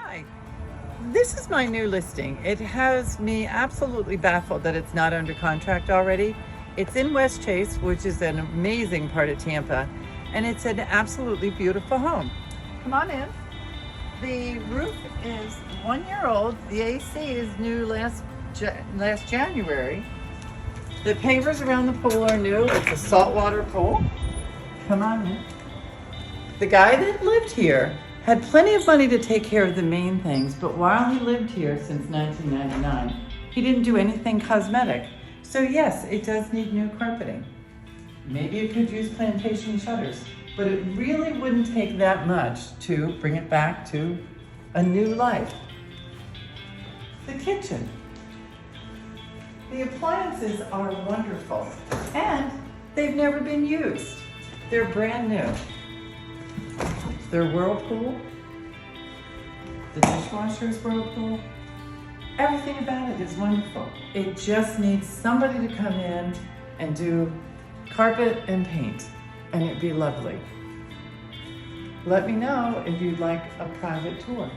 Hi, this is my new listing. It has me absolutely baffled that it's not under contract already. It's in Westchase, which is an amazing part of Tampa, and it's an absolutely beautiful home. Come on in. The roof is 1 year old. The AC is new last January. The pavers around the pool are new. It's a saltwater pool. Come on in. The guy that lived here had plenty of money to take care of the main things, but while he lived here since 1999, he didn't do anything cosmetic. So yes, it does need new carpeting. Maybe it could use plantation shutters, but it really wouldn't take that much to bring it back to a new life. The kitchen. The appliances are wonderful, and they've never been used. They're brand new. Their Whirlpool, the dishwasher is Whirlpool. Everything about it is wonderful. It just needs somebody to come in and do carpet and paint, and it'd be lovely. Let me know if you'd like a private tour.